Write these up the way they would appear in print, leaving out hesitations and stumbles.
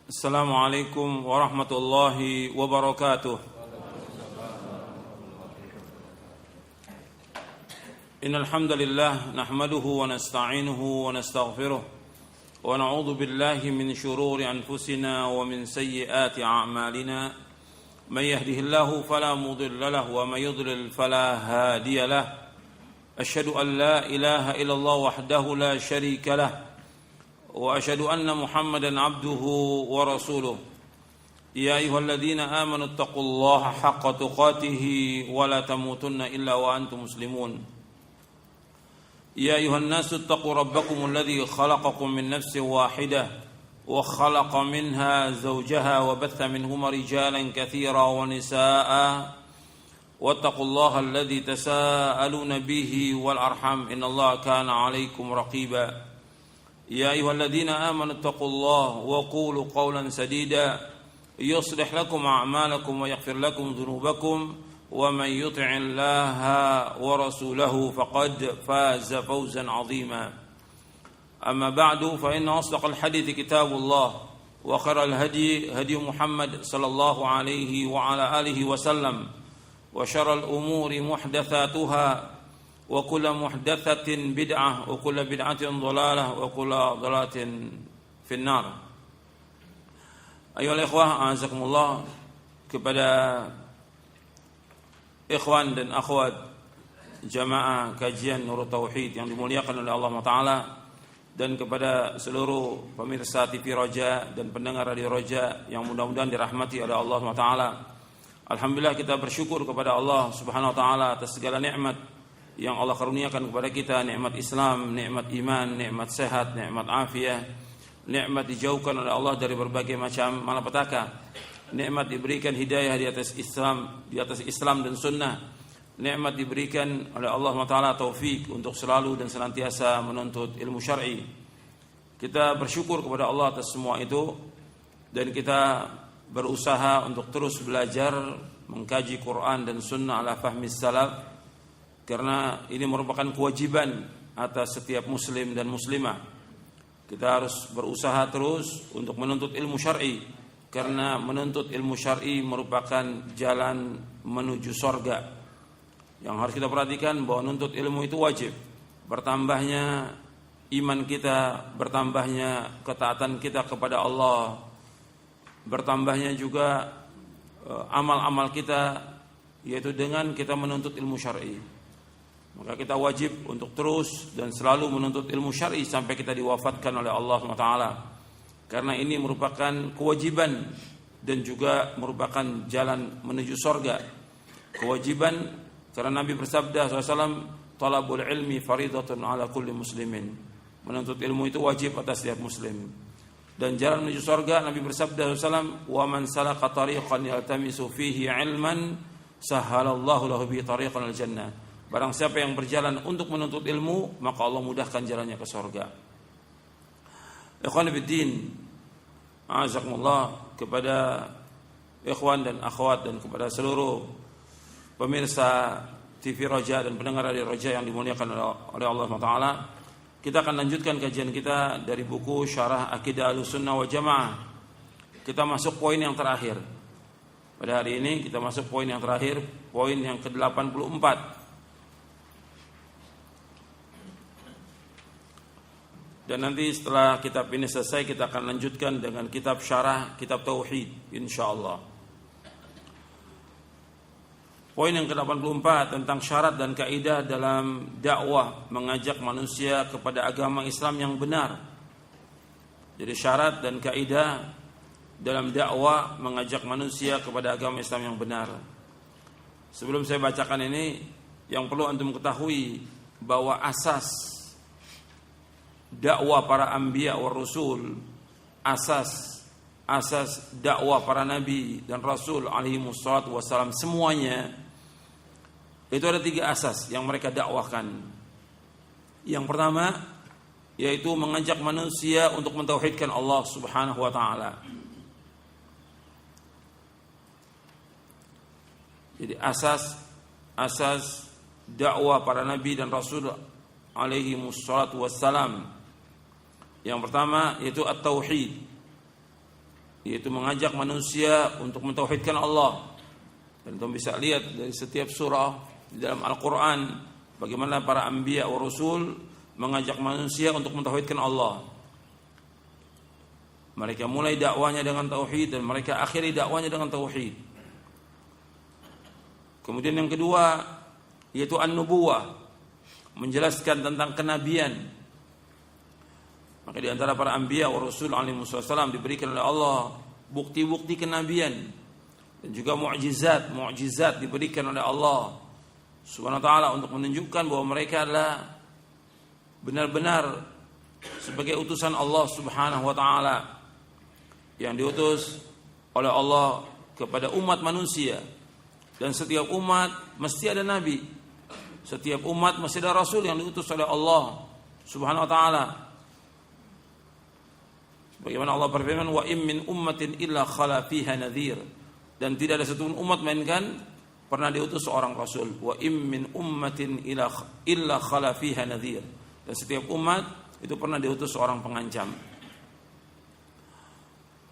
Assalamualaikum warahmatullahi wabarakatuh. Innal hamdalillah nahmaduhu wa nasta'inuhu wa nastaghfiruh wa na'udzu billahi min shururi anfusina wa min sayyiati a'malina. May yahdihillahu fala mudilla lahu wa may yudlil fala hadiya lahu. Asyhadu an la ilaha illallah wahdahu la syarika lahu وأشهد أن محمدا عبده ورسوله يا أيها الذين آمنوا اتقوا الله حق تقاته ولا تموتن إلا وأنتم مسلمون يا أيها الناس اتقوا ربكم الذي خلقكم من نفس واحدة وخلق منها زوجها وبث منهما رجالا كثيرا ونساء واتقوا الله الذي تساءلون به والأرحام إن الله كان عليكم رقيبا يا أيها الذين آمنوا اتقوا الله وقولوا قولا سديدا يصلح لكم أعمالكم ويغفر لكم ذنوبكم ومن يطع الله ورسوله فقد فاز فوزا عظيما أما بعد فإن أصدق الحديث كتاب الله وخير الهدي هدي محمد صلى الله عليه وعلى آله وسلم وشر الأمور محدثاتها وكل محدثة بدعة وكل بدعة ضلالة وكل ضلالة في النار. Ayolah ikhwah, a'azakumullah, kepada ikhwan dan akhwat jamaah kajian Nurut Tauhid yang dimuliakan oleh Allah Ta'ala, dan kepada seluruh pemirsa TV Roja dan pendengar Radio Roja yang mudah-mudahan dirahmati oleh Allah Ta'ala. Alhamdulillah, kita bersyukur kepada Allah Subhanahu Wa Ta'ala atas segala nikmat yang Allah karuniakan kepada kita, nikmat Islam, nikmat iman, nikmat sehat, nikmat afiah, nikmat dijauhkan oleh Allah dari berbagai macam malapetaka, nikmat diberikan hidayah di atas Islam dan sunnah, nikmat diberikan oleh Allah Taala taufik untuk selalu dan senantiasa menuntut ilmu syar'i. Kita bersyukur kepada Allah atas semua itu, dan kita berusaha untuk terus belajar mengkaji Quran dan sunnah ala fahmi salaf, karena ini merupakan kewajiban atas setiap muslim dan muslimah. Kita harus berusaha terus untuk menuntut ilmu syar'i, karena menuntut ilmu syar'i merupakan jalan menuju sorga. Yang harus kita perhatikan bahwa menuntut ilmu itu wajib. Bertambahnya iman kita, bertambahnya ketaatan kita kepada Allah, bertambahnya juga amal-amal kita, yaitu dengan kita menuntut ilmu syar'i. Maka kita wajib untuk terus dan selalu menuntut ilmu syar'i sampai kita diwafatkan oleh Allah SWT. Karena ini merupakan kewajiban dan juga merupakan jalan menuju surga. Kewajiban karena Nabi bersabda SAW, talabul ilmi faridatun ala kulli muslimin. Menuntut ilmu itu wajib atas setiap muslim. Dan jalan menuju surga, Nabi bersabda SAW, wa man salaka tariqan yaltamisu fihi ilman sahhalallahu lahu bi tariqan al-jannah. Barang siapa yang berjalan untuk menuntut ilmu, maka Allah mudahkan jalannya ke surga. Ikhwan fiddin, a'azakumullah, kepada ikhwan dan akhwat dan kepada seluruh pemirsa TV Roja dan pendengar Radio Roja yang dimuliakan oleh Allah Ta'ala, kita akan lanjutkan kajian kita dari buku Syarah Aqidah Ahlussunnah wal Jamaah. Kita masuk poin yang terakhir. Pada hari ini kita masuk poin yang terakhir, poin yang ke-84. Dan nanti setelah kitab ini selesai, kita akan lanjutkan dengan kitab syarah kitab Tauhid, insyaallah. Poin yang ke-84 tentang syarat dan kaidah dalam dakwah mengajak manusia kepada agama Islam yang benar. Jadi syarat dan kaidah dalam dakwah mengajak manusia kepada agama Islam yang benar. Sebelum saya bacakan ini, yang perlu antum ketahui bahwa asas dakwah para anbiya wa rasul, asas dakwah para nabi dan rasul alaihi wassalatu wassalam, semuanya itu ada 3 asas yang mereka dakwahkan. Yang pertama yaitu mengajak manusia untuk mentauhidkan Allah Subhanahu wa taala. Jadi asas dakwah para nabi dan rasul alaihi wassalatu wassalam. Yang pertama yaitu at-tauhid, yaitu mengajak manusia untuk mentauhidkan Allah. Dan kamu bisa lihat dari setiap surah di dalam Al-Quran bagaimana para anbiya wa rasul mengajak manusia untuk mentauhidkan Allah. Mereka mulai dakwanya dengan tauhid dan mereka akhiri dakwanya dengan tauhid. Kemudian yang kedua yaitu an-nubuwah, menjelaskan tentang kenabian. Maka di antara para anbiya wa rasul alaihi wasallam diberikan oleh Allah bukti-bukti kenabian dan juga mukjizat diberikan oleh Allah Subhanahu wa taala untuk menunjukkan bahwa mereka adalah benar-benar sebagai utusan Allah Subhanahu wa taala yang diutus oleh Allah kepada umat manusia. Dan setiap umat mesti ada nabi. Setiap umat mesti ada rasul yang diutus oleh Allah Subhanahu wa taala. Bagaimana Allah berfirman, wa in min ummatin illa khala fiha nadhir. Dan tidak ada satu umat melainkan pernah diutus seorang rasul. Wa in min ummatin illa khala fiha nadhir. Dan setiap umat itu pernah diutus seorang pengancam.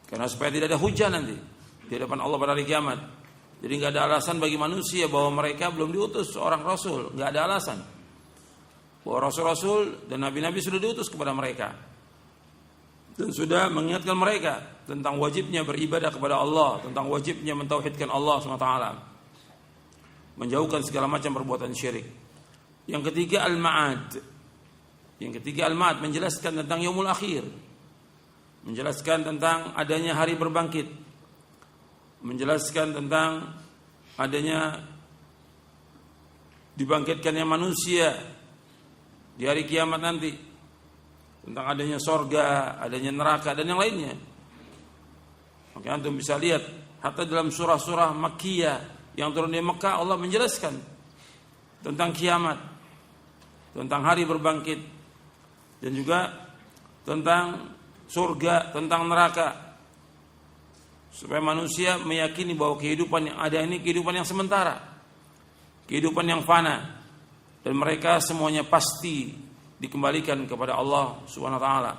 Karena supaya tidak ada hujah nanti di hadapan Allah pada hari kiamat. Jadi enggak ada alasan bagi manusia bahwa mereka belum diutus seorang rasul, enggak ada alasan. Bahwa rasul-rasul dan nabi-nabi sudah diutus kepada mereka. Dan sudah mengingatkan mereka tentang wajibnya beribadah kepada Allah, tentang wajibnya mentauhidkan Allah SWT, menjauhkan segala macam perbuatan syirik. Yang ketiga al-ma'ad. Menjelaskan tentang yaumul akhir, menjelaskan tentang adanya hari berbangkit, menjelaskan tentang adanya dibangkitkannya manusia di hari kiamat nanti, tentang adanya sorga, adanya neraka dan yang lainnya. Maka antum bisa lihat hatta dalam surah-surah Makkiyah yang turun di Mekah, Allah menjelaskan tentang kiamat, tentang hari berbangkit, dan juga tentang surga, tentang neraka, supaya manusia meyakini bahwa kehidupan yang ada ini kehidupan yang sementara, kehidupan yang fana, dan mereka semuanya pasti dikembalikan kepada Allah Subhanahu wa taala.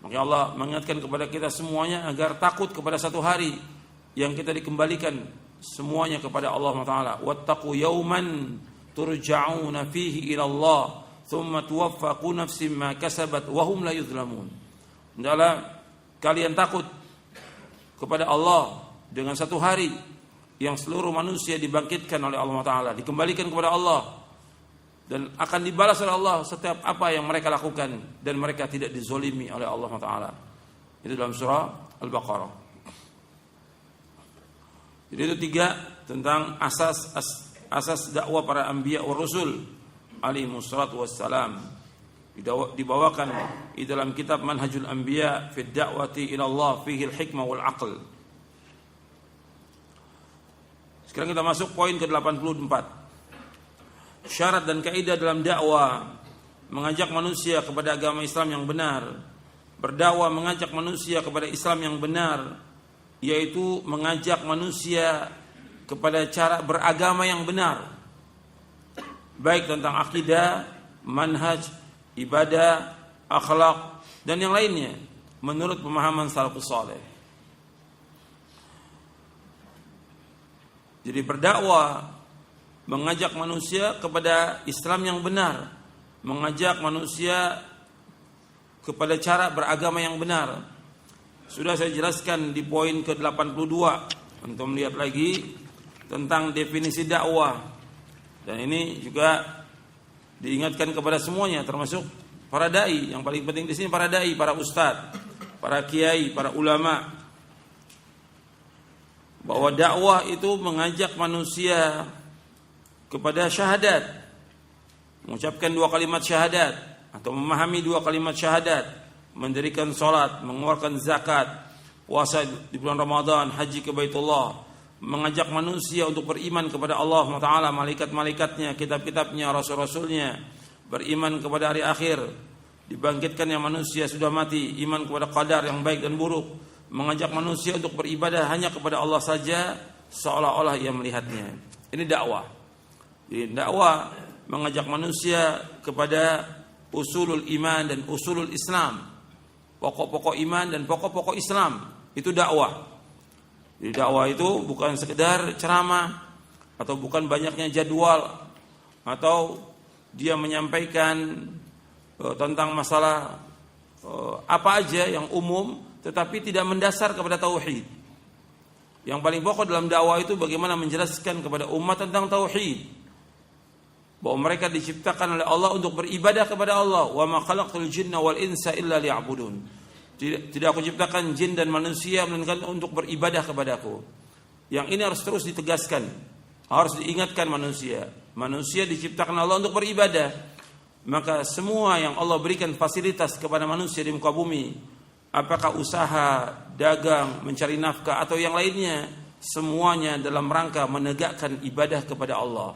Maka Allah mengingatkan kepada kita semuanya agar takut kepada satu hari yang kita dikembalikan semuanya kepada Allah Subhanahu wa taala. Wattaqu yawman turja'una fihi ila Allah, thumma tuwaffa kullu nafsin ma kasabat wa hum la yuzlamun. Hendaklah kalian takut kepada Allah dengan satu hari yang seluruh manusia dibangkitkan oleh Allah Taala, dikembalikan kepada Allah, dan akan dibalas oleh Allah setiap apa yang mereka lakukan, dan mereka tidak dizolimi oleh Allah Taala. Itu dalam surah Al-Baqarah. Jadi itu tiga tentang asas dakwah para anbiya wa rasul alaihi wassalatu wassalam. Dibawakan di dalam kitab Manhajul Anbiya fi Da'wati ila Allah fihi al-hikmah wal aql. Sekarang kita masuk poin ke-84. Syarat dan kaidah dalam dakwah, mengajak manusia kepada agama Islam yang benar. Berdakwah mengajak manusia kepada Islam yang benar, yaitu mengajak manusia kepada cara beragama yang benar, baik tentang akidah, manhaj, ibadah, akhlak, dan yang lainnya menurut pemahaman salafus saleh. Jadi berdakwah mengajak manusia kepada Islam yang benar, mengajak manusia kepada cara beragama yang benar. Sudah saya jelaskan di poin ke-82. Untuk melihat lagi tentang definisi dakwah. Dan ini juga diingatkan kepada semuanya, termasuk para dai. Yang paling penting di sini para dai, para ustadz, para kiai, para ulama, bahwa dakwah itu mengajak manusia kepada syahadat, mengucapkan 2 kalimat syahadat atau memahami 2 kalimat syahadat, mendirikan salat, mengeluarkan zakat, puasa di bulan Ramadan, haji ke Baitullah, mengajak manusia untuk beriman kepada Allah Taala, malaikat-malaikatnya, kitab-kitabnya, rasul-rasulnya, beriman kepada hari akhir, dibangkitkannya manusia sudah mati, iman kepada qadar yang baik dan buruk, mengajak manusia untuk beribadah hanya kepada Allah saja seolah-olah ia melihatnya. Ini dakwah. Jadi dakwah mengajak manusia kepada usulul iman dan usulul Islam, pokok-pokok iman dan pokok-pokok Islam, Itu dakwah. Jadi dakwah itu bukan sekedar ceramah atau bukan banyaknya jadwal atau dia menyampaikan tentang masalah apa aja yang umum tetapi tidak mendasar kepada tauhid. Yang paling pokok dalam dakwah itu bagaimana menjelaskan kepada umat tentang tauhid. Bahwa mereka diciptakan oleh Allah untuk beribadah kepada Allah. Wa ma khalaqtul jinna wal insa illa liya'budun. Tidak aku ciptakan jin dan manusia melainkan untuk beribadah kepadaku. Yang ini harus terus ditegaskan. Harus diingatkan manusia. Manusia diciptakan Allah untuk beribadah. Maka semua yang Allah berikan fasilitas kepada manusia di muka bumi, apakah usaha, dagang, mencari nafkah atau yang lainnya, semuanya dalam rangka menegakkan ibadah kepada Allah.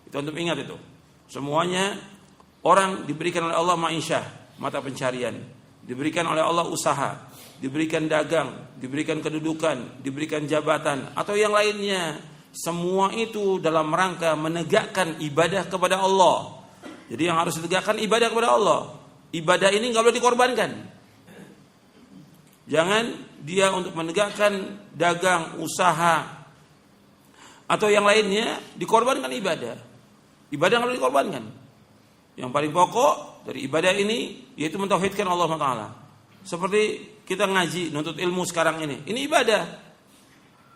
Itu untuk ingat itu. Semuanya orang diberikan oleh Allah ma'isyah, mata pencarian. Diberikan oleh Allah usaha, diberikan dagang, diberikan kedudukan, diberikan jabatan atau yang lainnya. Semua itu dalam rangka menegakkan ibadah kepada Allah. Jadi yang harus ditegakkan ibadah kepada Allah. Ibadah ini enggak boleh dikorbankan. Jangan dia untuk menegakkan dagang, usaha atau yang lainnya dikorbankan ibadah. Ibadah enggak boleh dikorbankan. Yang paling pokok dari ibadah ini yaitu mentauhidkan Allah Taala. Seperti kita ngaji, nuntut ilmu sekarang ini. Ini ibadah.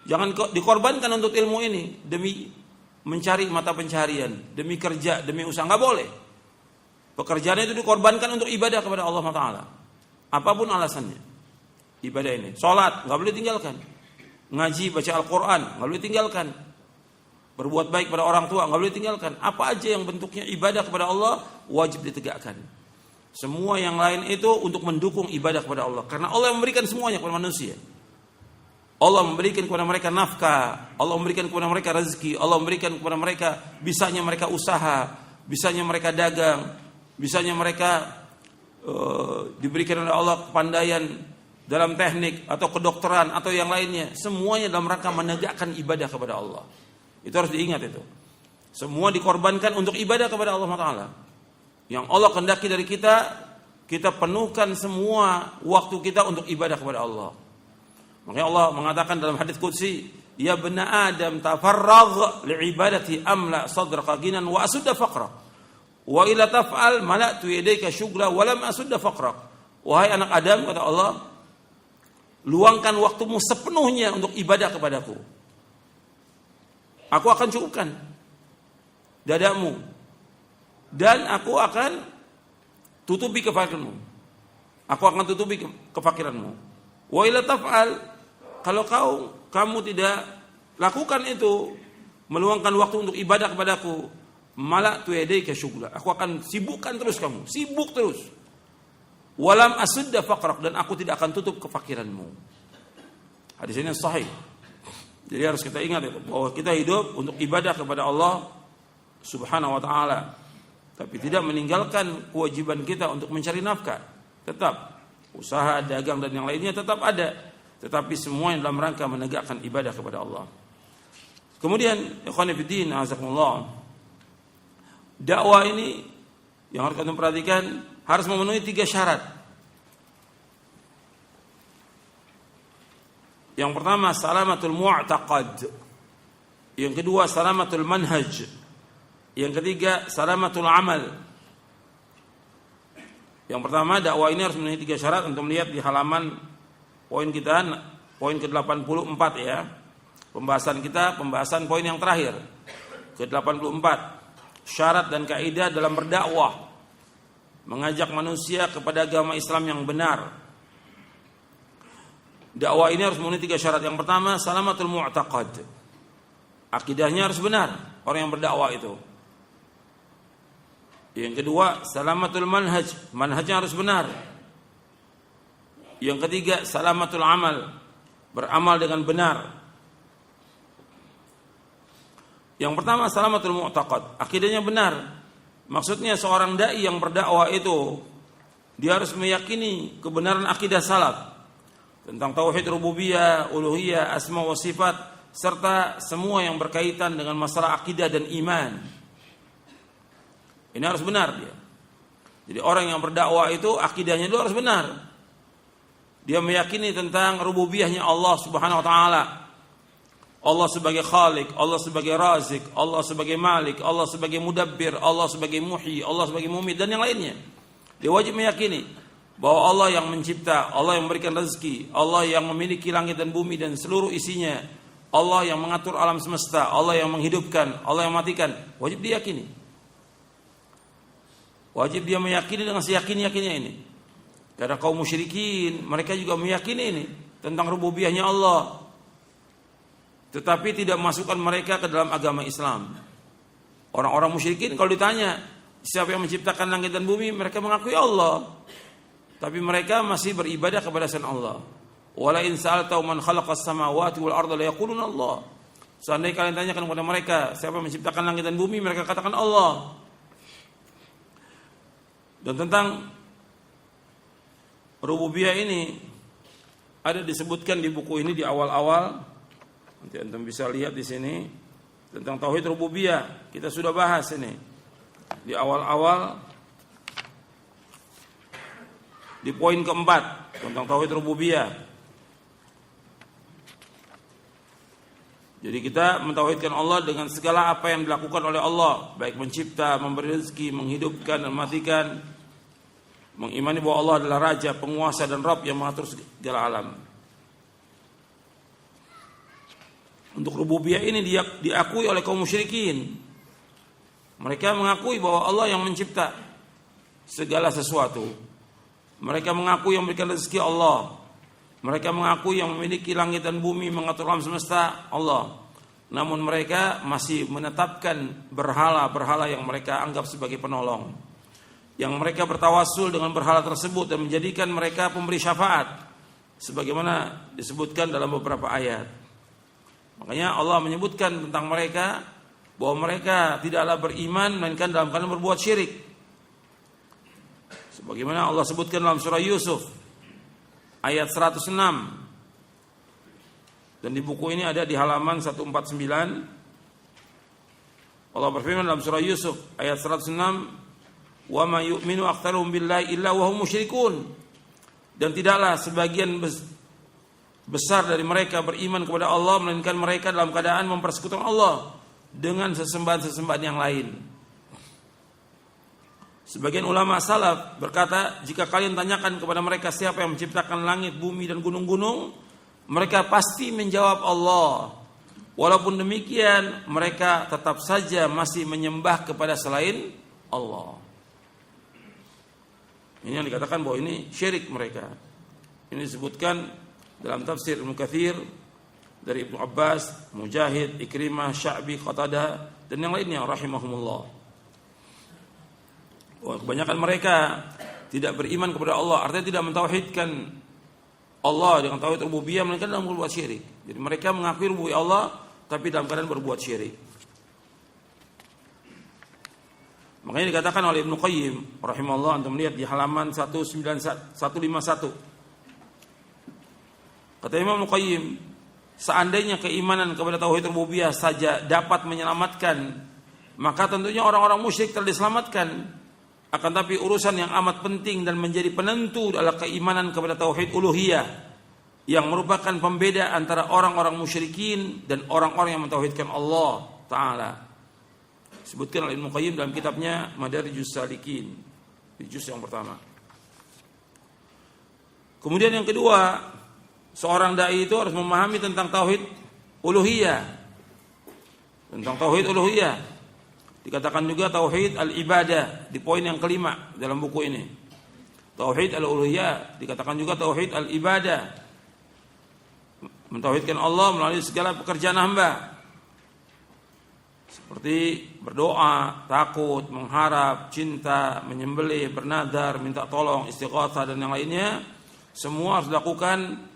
Jangan dikorbankan untuk ilmu ini demi mencari mata pencaharian, demi kerja, demi usaha. Enggak boleh. Pekerjaan itu dikorbankan untuk ibadah kepada Allah Taala. Apapun alasannya. Ibadah ini. Salat enggak boleh tinggalkan. Ngaji, baca Al-Qur'an enggak boleh tinggalkan. Berbuat baik pada orang tua enggak boleh tinggalkan. Apa aja yang bentuknya ibadah kepada Allah wajib ditegakkan. Semua yang lain itu untuk mendukung ibadah kepada Allah. Karena Allah yang memberikan semuanya kepada manusia. Allah memberikan kepada mereka nafkah, Allah memberikan kepada mereka rezeki, Allah memberikan kepada mereka bisanya mereka usaha, bisanya mereka dagang, bisanya mereka diberikan oleh Allah kepandaian dalam teknik atau kedokteran atau yang lainnya. Semuanya dalam rangka menegakkan ibadah kepada Allah. Itu harus diingat itu. Semua dikorbankan untuk ibadah kepada Allah Taala. Yang Allah kehendaki dari kita, kita penuhkan semua waktu kita untuk ibadah kepada Allah. Makanya Allah mengatakan dalam hadits qudsi, ya bani Adam tafarragh li'ibadati amla sadraka ginan wa asudda faqra. Wa ila taf'al mala'tu yadayka syughla wa lam asudda faqra. Wahai anak Adam, kata Allah, luangkan waktumu sepenuhnya untuk ibadah kepadaku. Aku akan cukupkan dadamu dan aku akan tutupi kefakiranmu. Aku akan tutupi kefakiranmu. Wa ila taf'al, kalau kamu tidak lakukan itu, meluangkan waktu untuk ibadah kepadaku, mala'tu yadayka syughla. Aku akan sibukkan terus kamu, sibuk terus. Walam asudda faqrak, dan aku tidak akan tutup kefakiranmu. Hadis ini sahih. Jadi harus kita ingat itu, bahwa kita hidup untuk ibadah kepada Allah Subhanahu wa taala. Tapi tidak meninggalkan kewajiban kita untuk mencari nafkah. Tetap usaha, dagang dan yang lainnya tetap ada, tetapi semua yang dalam rangka menegakkan ibadah kepada Allah. Kemudian ikhwan fillah, azakumullah. Dakwah ini yang harus kita perhatikan harus memenuhi 3 syarat. Yang pertama salamatul mu'taqad. Yang kedua salamatul manhaj. Yang ketiga salamatul amal. Yang pertama dakwah ini harus memenuhi 3 syarat. Untuk melihat di halaman poin kita, poin ke-84 ya. Pembahasan poin yang terakhir ke-84. Syarat dan kaidah dalam berdakwah, mengajak manusia kepada agama Islam yang benar. Dakwah ini harus memenuhi 3 syarat. Yang pertama, salamatul mu'taqad. Akidahnya harus benar orang yang berdakwah itu. Yang kedua, salamatul manhaj. Manhajnya harus benar. Yang ketiga, salamatul amal. Beramal dengan benar. Yang pertama, salamatul mu'taqad. Akidahnya benar. Maksudnya seorang dai yang berdakwah itu dia harus meyakini kebenaran akidah salaf tentang tauhid rububiyah, uluhiyah, asma wa sifat, serta semua yang berkaitan dengan masalah akidah dan iman. Ini harus benar dia. Jadi orang yang berdakwah itu akidahnya itu harus benar. Dia meyakini tentang rububiyahnya Allah Subhanahu wa taala. Allah sebagai Khalik, Allah sebagai Razik, Allah sebagai Malik, Allah sebagai Mudabbir, Allah sebagai Muhyi, Allah sebagai Mumit dan yang lainnya. Dia wajib meyakini bahwa Allah yang mencipta, Allah yang memberikan rezeki, Allah yang memiliki langit dan bumi dan seluruh isinya, Allah yang mengatur alam semesta, Allah yang menghidupkan, Allah yang mematikan. Wajib diyakini. Wajib dia meyakini dengan seyakin-yakinnya ini. Karena kaum musyrikin, mereka juga meyakini ini tentang rububiyahnya Allah. Tetapi tidak masukkan mereka ke dalam agama Islam. Orang-orang musyrikin kalau ditanya siapa yang menciptakan langit dan bumi, mereka mengakui Allah. Tapi mereka masih beribadah kepada selain Allah. Wala in sa'alta man khalaqas samawati wal arda la yaquluna Allah. Seandainya kalian tanyakan kepada mereka siapa yang menciptakan langit dan bumi, mereka katakan Allah. Dan tentang rububiyah ini ada disebutkan di buku ini di awal-awal. Nanti antum bisa lihat di sini tentang tauhid rububiyah. Kita sudah bahas ini di awal-awal di poin keempat tentang tauhid rububiyah. Jadi kita mentauhidkan Allah dengan segala apa yang dilakukan oleh Allah, baik mencipta, memberi rezeki, menghidupkan dan mematikan. Mengimani bahwa Allah adalah Raja, penguasa dan Rabb yang mengatur segala alam. Untuk rububiyah ini diakui oleh kaum musyrikin. Mereka mengakui bahwa Allah yang mencipta segala sesuatu. Mereka mengakui yang memberikan rezeki Allah. Mereka mengakui yang memiliki langit dan bumi, mengatur alam semesta Allah. Namun mereka masih menetapkan berhala-berhala yang mereka anggap sebagai penolong. Yang mereka bertawassul dengan berhala tersebut dan menjadikan mereka pemberi syafaat. Sebagaimana disebutkan dalam beberapa ayat. Makanya Allah menyebutkan tentang mereka bahwa mereka tidaklah beriman melainkan dalam keadaan berbuat syirik. Sebagaimana Allah sebutkan dalam surah Yusuf ayat 106. Dan di buku ini ada di halaman 149. Allah berfirman dalam surah Yusuf ayat 106, "Wa ma yu'minu aktsaruhum billahi illa wa hum musyrikun." Dan tidaklah sebagian besar dari mereka beriman kepada Allah melainkan mereka dalam keadaan mempersekutukan Allah dengan sesembahan-sesembahan yang lain. Sebagian ulama salaf berkata, jika kalian tanyakan kepada mereka siapa yang menciptakan langit, bumi dan gunung-gunung, mereka pasti menjawab Allah. Walaupun demikian, mereka tetap saja masih menyembah kepada selain Allah. Ini yang dikatakan bahwa ini syirik mereka. Ini disebutkan dalam tafsir Ibnu Katsir dari Ibnu Abbas, Mujahid, Ikrimah, Sya'bi, Qatadah dan yang lainnya rahimahumullah. Kebanyakan mereka tidak beriman kepada Allah, artinya tidak mentauhidkan Allah dengan tauhid rububiyah, melainkan dalam berbuat syirik. Jadi mereka mengakui rububiyah Allah tapi dalam keadaan berbuat syirik. Makanya dikatakan oleh Ibnu Qayyim rahimahullah, antum melihat di halaman 151. Kata Imam Ibnu Qayyim, seandainya keimanan kepada tauhid rububiyah saja dapat menyelamatkan, maka tentunya orang-orang musyrik telah diselamatkan. Akan tapi urusan yang amat penting dan menjadi penentu adalah keimanan kepada tauhid uluhiyah, yang merupakan pembeda antara orang-orang musyrikin dan orang-orang yang mentauhidkan Allah Ta'ala. Sebutkan oleh Ibnu Qayyim dalam kitabnya Madarijus Salikin, di juz yang pertama. Kemudian yang kedua, seorang dai itu harus memahami tentang tauhid uluhiyah. Tentang tauhid uluhiyah. Dikatakan juga tauhid al-ibadah di poin yang kelima dalam buku ini. Tauhid al-uluhiyah dikatakan juga tauhid al-ibadah. Mentauhidkan Allah melalui segala pekerjaan hamba. Seperti berdoa, takut, mengharap, cinta, menyembelih, bernadar, minta tolong, istighatsah dan yang lainnya. Semua harus dilakukan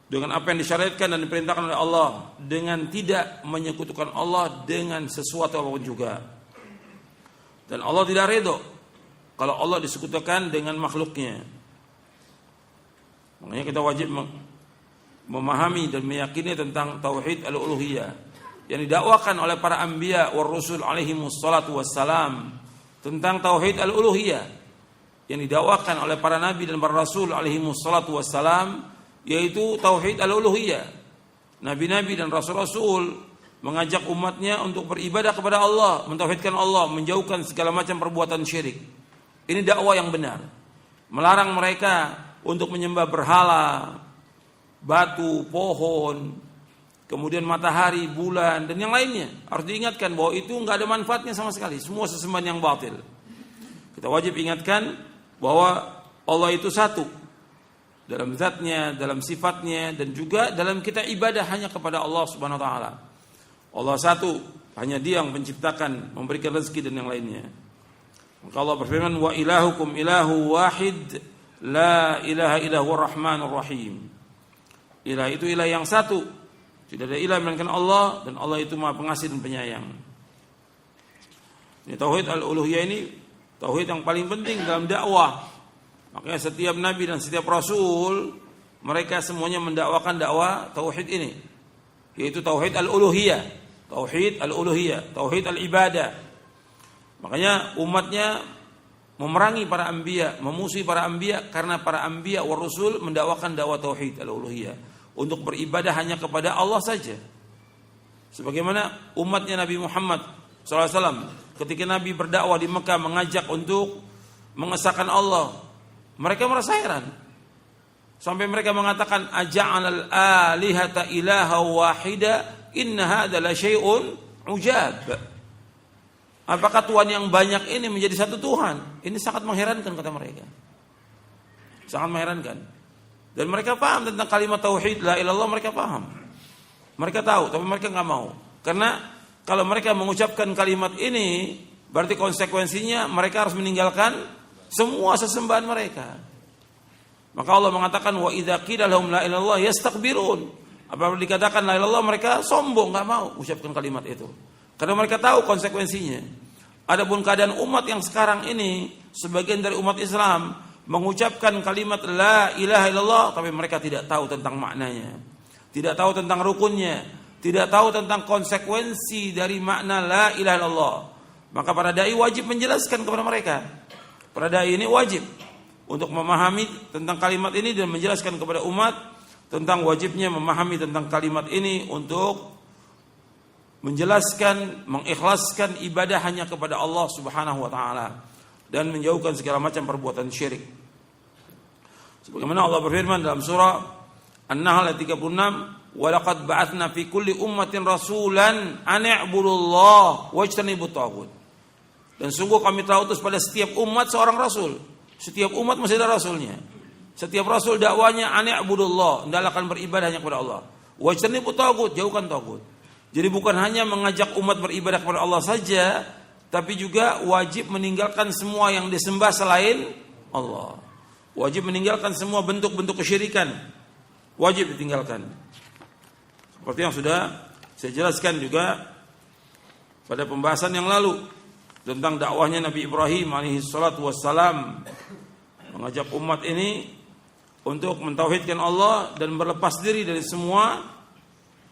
dengan apa yang disyariatkan dan diperintahkan oleh Allah, dengan tidak menyekutukan Allah dengan sesuatu apapun juga. Dan Allah tidak ridho kalau Allah disekutukan dengan makhluknya. Makanya kita wajib memahami dan meyakini tentang tauhid al-uluhiyah yang didakwakan oleh para anbiya war rusul alaihi wassalatu wassalam, tentang tauhid al-uluhiyah yang didakwakan oleh para nabi dan para rasul alaihi wassalatu wassalam, yaitu tauhid al-uluhiyah. Nabi-nabi dan rasul-rasul mengajak umatnya untuk beribadah kepada Allah, mentauhidkan Allah, menjauhkan segala macam perbuatan syirik. Ini dakwah yang benar. Melarang mereka untuk menyembah berhala, batu, pohon, kemudian matahari, bulan, dan yang lainnya. Harus diingatkan bahwa itu enggak ada manfaatnya sama sekali. Semua sesembahan yang batil. Kita wajib ingatkan bahwa Allah itu satu dalam zatnya, dalam sifatnya, dan juga dalam kita ibadah hanya kepada Allah Subhanahu wa taala. Allah satu, hanya Dia yang menciptakan, memberikan rezeki dan yang lainnya. Maka Allah berfirman, wa ilahukum ilahu wahid, la ilaha illahu rahmanur rahim. Ilah itu ilah yang satu, tidak ada ilah melainkan Allah, dan Allah itu Maha Pengasih dan Penyayang. Ini tauhid al-uluhiyah, ini tauhid yang paling penting dalam dakwah. Makanya setiap nabi dan setiap rasul, mereka semuanya mendakwakan dakwah tauhid ini, yaitu tauhid al-uluhiyah, tauhid al-uluhiyah, tauhid al-ibadah. Makanya umatnya memerangi para anbiya, memusuhi para anbiya, karena para anbiya wa rasul mendakwakan dakwah tauhid al-uluhiyah, untuk beribadah hanya kepada Allah saja. Sebagaimana umatnya Nabi Muhammad SAW, ketika Nabi berdakwah di Mekah mengajak untuk mengesahkan Allah, mereka merasa heran. Sampai mereka mengatakan, aja'alal alihata ilaha wahida, inna hadza la syai'un ujab. Apakah Tuhan yang banyak ini menjadi satu Tuhan? Ini sangat mengherankan, kata mereka. Sangat mengherankan. Dan mereka paham tentang kalimat tauhid la ilallah, mereka paham. Mereka tahu, tapi mereka enggak mau. Karena kalau mereka mengucapkan kalimat ini, berarti konsekuensinya mereka harus meninggalkan semua sesembahan mereka. Maka Allah mengatakan, wa idza qila lahum la ilallah yastakbirun. Apabila dikatakan la ilallah, mereka sombong, enggak mau ucapkan kalimat itu. Karena mereka tahu konsekuensinya. Adapun keadaan umat yang sekarang ini, sebagian dari umat Islam mengucapkan kalimat la ilaha illallah, tapi mereka tidak tahu tentang maknanya, tidak tahu tentang rukunnya, tidak tahu tentang konsekuensi dari makna la ilaha illallah. Maka para dai wajib menjelaskan kepada mereka. Para dai ini wajib untuk memahami tentang kalimat ini dan menjelaskan kepada umat tentang wajibnya memahami tentang kalimat ini, untuk menjelaskan, mengikhlaskan ibadah hanya kepada Allah Subhanahu wa taala dan menjauhkan segala macam perbuatan syirik. Sebagaimana Allah berfirman dalam surah An-Nahl ayat 36, "Wa laqad ba'atsna fi kulli ummatin rasulan an i'budullaha wajtanibut taghut." Dan sungguh kami telah utus pada setiap umat seorang rasul. Setiap umat mesti ada rasulnya. Setiap rasul dakwanya an i'budullaha, hendaklah akan beribadah hanya kepada Allah. Wajtanibut taghut, jauhkan taghut. Jadi bukan hanya mengajak umat beribadah kepada Allah saja, tapi juga wajib meninggalkan semua yang disembah selain Allah. Wajib meninggalkan semua bentuk-bentuk kesyirikan. Wajib ditinggalkan. Seperti yang sudah saya jelaskan juga pada pembahasan yang lalu tentang dakwahnya Nabi Ibrahim alaihi salatu wassalam, mengajak umat ini untuk mentauhidkan Allah dan berlepas diri dari semua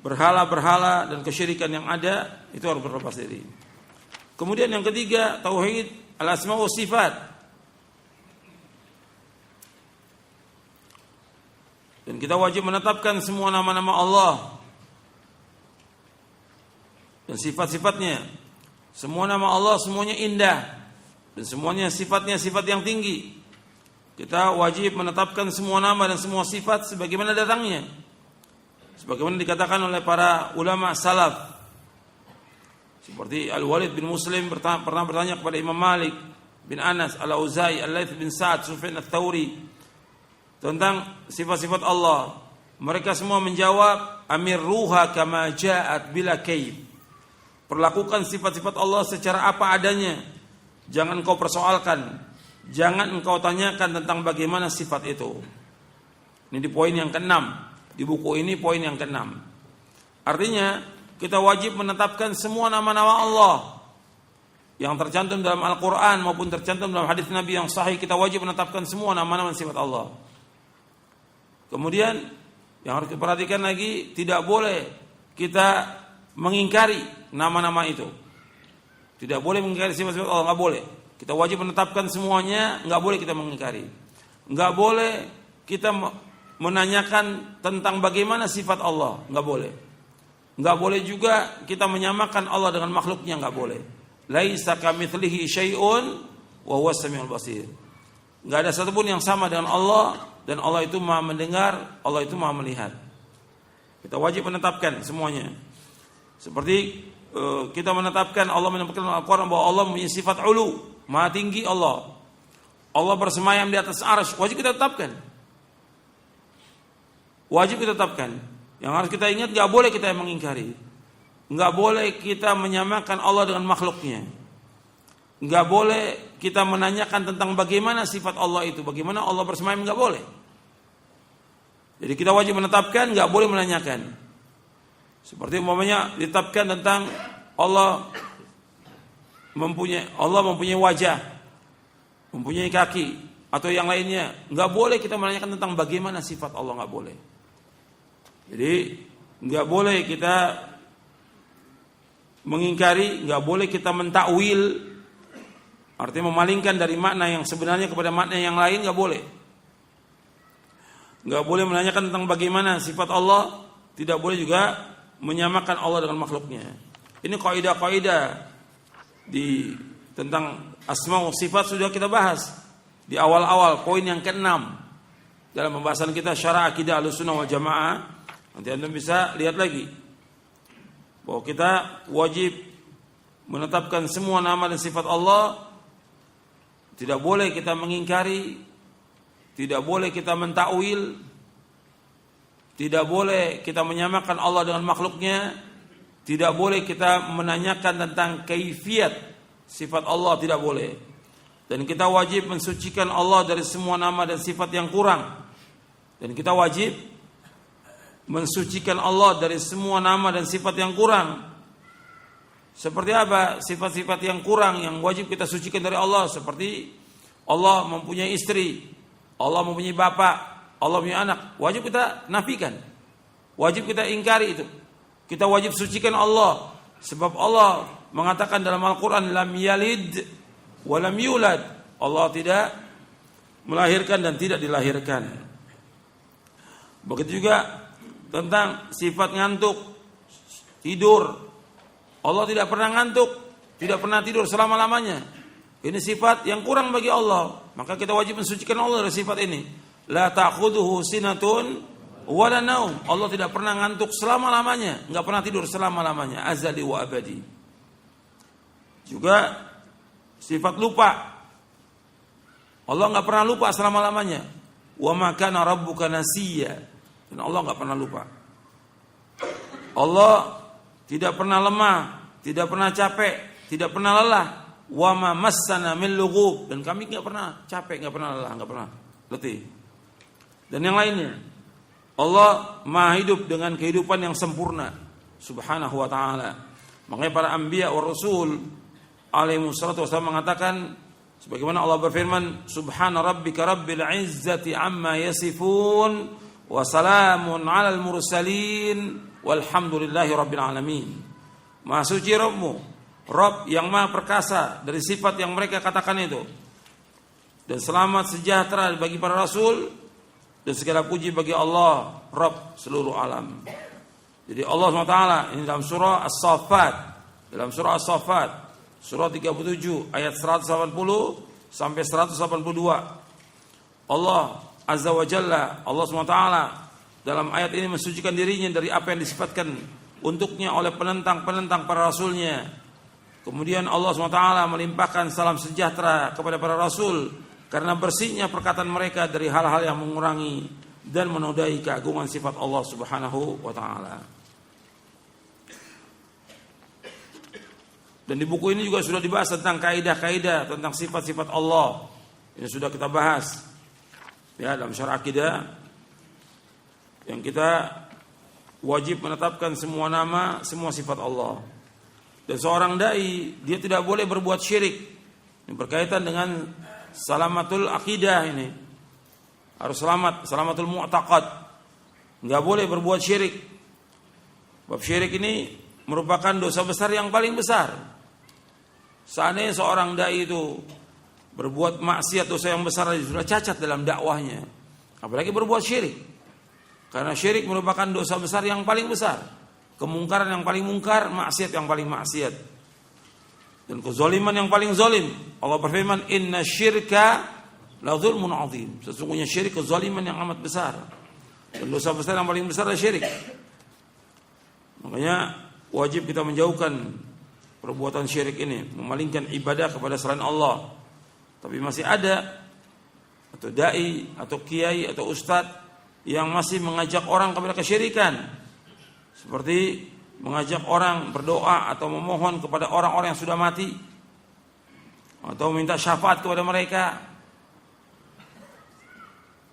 berhala-berhala dan kesyirikan yang ada, itu harus berlepas diri. Kemudian yang ketiga, tauhid al-asma wa sifat. Dan kita wajib menetapkan semua nama-nama Allah dan sifat-sifatnya. Semua nama Allah semuanya indah dan semuanya sifatnya sifat yang tinggi. Kita wajib menetapkan semua nama dan semua sifat sebagaimana datangnya, sebagaimana dikatakan oleh para ulama salaf. Seperti Al-Walid bin Muslim pernah bertanya kepada Imam Malik bin Anas, Al-Auza'i, Al-Laits bin Sa'ad, Sufyan Ats-Tsauri tentang sifat-sifat Allah. Mereka semua menjawab, amirruha kama ja'at bila kayf. Perlakukan sifat-sifat Allah secara apa adanya. Jangan kau persoalkan, jangan engkau tanyakan tentang bagaimana sifat itu. Ini di poin yang ke-6. Di buku ini poin yang ke-6. Artinya kita wajib menetapkan semua nama-nama Allah yang tercantum dalam Al-Quran maupun tercantum dalam hadis Nabi yang sahih. Kita wajib menetapkan semua nama-nama sifat Allah. Kemudian yang harus diperhatikan lagi, tidak boleh kita mengingkari nama-nama itu. Tidak boleh mengingkari sifat-sifat Allah, nggak boleh. Kita wajib menetapkan semuanya, enggak boleh kita mengingkari. Enggak boleh kita menanyakan tentang bagaimana sifat Allah, enggak boleh. Enggak boleh juga kita menyamakan Allah dengan makhluknya, enggak boleh. Laisa kamitslihi syai'un wa huwas samiul basir. Enggak ada satupun yang sama dengan Allah, dan Allah itu Maha mendengar, Allah itu Maha melihat. Kita wajib menetapkan semuanya. Seperti kita menetapkan, Allah menetapkan Al-Quran bahwa Allah mempunyai sifat ulu, Maha tinggi Allah. Allah bersemayam di atas arsy, wajib kita tetapkan. Wajib kita tetapkan. Yang harus kita ingat, enggak boleh kita mengingkari. Enggak boleh kita menyamakan Allah dengan makhluknya. Enggak boleh kita menanyakan tentang bagaimana sifat Allah itu, bagaimana Allah bersemayam, enggak boleh. Jadi kita wajib menetapkan, enggak boleh menanyakan. Seperti umpamanya ditetapkan tentang Allah mempunyai wajah, mempunyai kaki atau yang lainnya. Enggak boleh kita menanyakan tentang bagaimana sifat Allah, enggak boleh. Jadi enggak boleh kita mengingkari, enggak boleh kita mentakwil, artinya memalingkan dari makna yang sebenarnya kepada makna yang lain, enggak boleh. Enggak boleh menanyakan tentang bagaimana sifat Allah, tidak boleh juga menyamakan Allah dengan makhluknya. Ini kaidah-kaidah tentang asma wa sifat sudah kita bahas di awal-awal poin yang ke-6 dalam pembahasan kita syarah akidah Ahlussunnah wal Jamaah. Nanti Anda bisa lihat lagi bahwa kita wajib menetapkan semua nama dan sifat Allah. Tidak boleh kita mengingkari, tidak boleh kita mentakwil, tidak boleh kita menyamakan Allah dengan makhluknya, tidak boleh kita menanyakan tentang kaifiat sifat Allah, tidak boleh. Dan kita wajib mensucikan Allah dari semua nama dan sifat yang kurang. Dan kita wajib mensucikan Allah dari semua nama dan sifat yang kurang. Seperti apa sifat-sifat yang kurang yang wajib kita sucikan dari Allah? Seperti Allah mempunyai istri, Allah mempunyai bapak, Allah mempunyai anak. Wajib kita nafikan, wajib kita ingkari itu. Kita wajib sucikan Allah, sebab Allah mengatakan dalam Al-Quran, lam yalid wa lam yulad. Allah tidak melahirkan dan tidak dilahirkan. Begitu juga tentang sifat ngantuk, tidur. Allah tidak pernah ngantuk, tidak pernah tidur selama-lamanya. Ini sifat yang kurang bagi Allah. Maka kita wajib mensucikan Allah dari sifat ini. La ta'khudhuhu sinatun wa la naum. Allah tidak pernah ngantuk selama-lamanya, enggak pernah tidur selama-lamanya, azali wa abadi. Juga sifat lupa. Allah enggak pernah lupa selama-lamanya. Wa ma kana rabbuka nasiya. Dan Allah enggak pernah lupa. Allah tidak pernah lemah, tidak pernah capek, tidak pernah lelah. Wa ma massana min lughub. Dan kami enggak pernah capek, enggak pernah lelah, enggak pernah letih. Dan yang lainnya. Allah Maha hidup dengan kehidupan yang sempurna subhanahu wa ta'ala. Makanya para anbiya wa rasul alaihi wassalatu wassalam mengatakan sebagaimana Allah berfirman, subhana rabbika rabbil izzati amma yasifun wa salamun 'alal mursalin walhamdulillahi rabbil alamin. Maha suci Rabbmu, Rabb yang maha perkasa dari sifat yang mereka katakan itu. Dan selamat sejahtera bagi para rasul dan segala puji bagi Allah Rabb seluruh alam. Jadi Allah SWT ini dalam surah As-Saffat, dalam surah As-Saffat surah 37 ayat 180 sampai 182, Allah Azza wa Jalla, Allah SWT dalam ayat ini mensucikan dirinya dari apa yang disifatkan untuknya oleh penentang-penentang para rasulnya. Kemudian Allah SWT melimpahkan salam sejahtera kepada para rasul karena bersihnya perkataan mereka dari hal-hal yang mengurangi dan menodai keagungan sifat Allah Subhanahu wa ta'ala. Dan di buku ini juga sudah dibahas tentang kaidah-kaidah tentang sifat-sifat Allah. Ini sudah kita bahas ya dalam syarah akidah, yang kita wajib menetapkan semua nama, semua sifat Allah. Dan seorang dai dia tidak boleh berbuat syirik. Ini berkaitan dengan salamatul akidah, ini harus selamat, salamatul mu'taqad. Enggak boleh berbuat syirik. Bab syirik ini merupakan dosa besar yang paling besar. Seandainya seorang dai itu berbuat maksiat, dosa yang besar sudah cacat dalam dakwahnya, apalagi berbuat syirik. Karena syirik merupakan dosa besar yang paling besar, kemungkaran yang paling mungkar, maksiat yang paling maksiat, dan kezaliman yang paling zalim. Allah berfirman, inna syirka la dzulmun adzim. Sesungguhnya syirik kezaliman yang amat besar, dan dosa besar yang paling besar adalah syirik. Makanya wajib kita menjauhkan perbuatan syirik ini, memalingkan ibadah kepada selain Allah. Tapi masih ada atau dai atau kiai atau ustadz yang masih mengajak orang kepada kesyirikan, seperti mengajak orang berdoa atau memohon kepada orang-orang yang sudah mati, atau minta syafaat kepada mereka,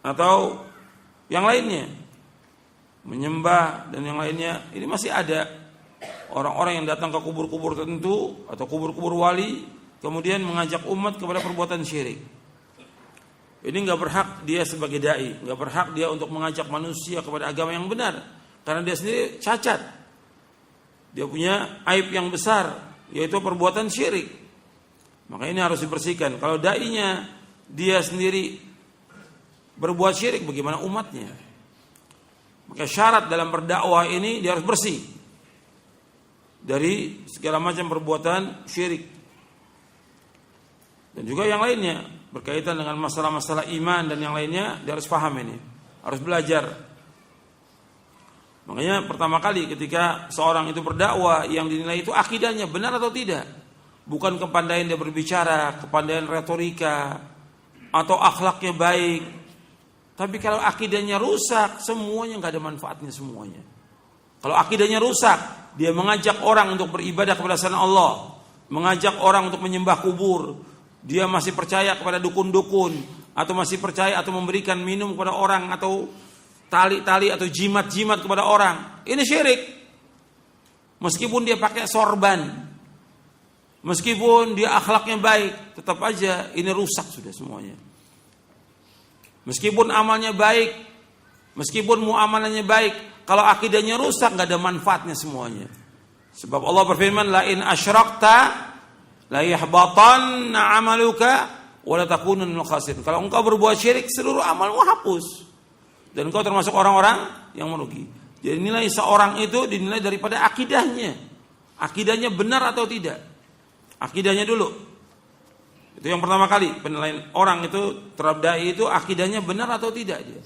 atau yang lainnya, menyembah dan yang lainnya. Ini masih ada orang-orang yang datang ke kubur-kubur tertentu atau kubur-kubur wali, kemudian mengajak umat kepada perbuatan syirik. Ini enggak berhak dia sebagai dai, enggak berhak dia untuk mengajak manusia kepada agama yang benar, karena dia sendiri cacat. Dia punya aib yang besar, yaitu perbuatan syirik. Maka ini harus dibersihkan. Kalau dai-nya dia sendiri berbuat syirik, bagaimana umatnya? Maka syarat dalam berdakwah ini dia harus bersih dari segala macam perbuatan syirik. Dan juga yang lainnya berkaitan dengan masalah-masalah iman dan yang lainnya, dia harus paham ini, harus belajar. Makanya pertama kali ketika seorang itu berdakwah, yang dinilai itu akidahnya benar atau tidak, bukan kepandaian dia berbicara, kepandaian retorika, atau akhlaknya baik. Tapi kalau akidahnya rusak, semuanya nggak ada manfaatnya semuanya. Kalau akidahnya rusak, dia mengajak orang untuk beribadah kepada selain Allah, mengajak orang untuk menyembah kubur, dia masih percaya kepada dukun-dukun, atau masih percaya atau memberikan minum kepada orang, atau tali-tali atau jimat-jimat kepada orang. Ini syirik. Meskipun dia pakai sorban, meskipun dia akhlaknya baik, tetap aja ini rusak sudah semuanya. Meskipun amalnya baik, meskipun muamalahnya baik, kalau akidahnya rusak nggak ada manfaatnya semuanya. Sebab Allah berfirman, la in asyrakta la yahbatanna amaluka wa la takunun minal khasirin. Kalau engkau berbuat syirik, seluruh amalmu hapus dan engkau termasuk orang-orang yang merugi. Jadi nilai seorang itu dinilai daripada akidahnya. Akidahnya benar atau tidak? Akidahnya dulu. Itu yang pertama kali, penilaian orang itu terhadap dai itu akidahnya benar atau tidak dia.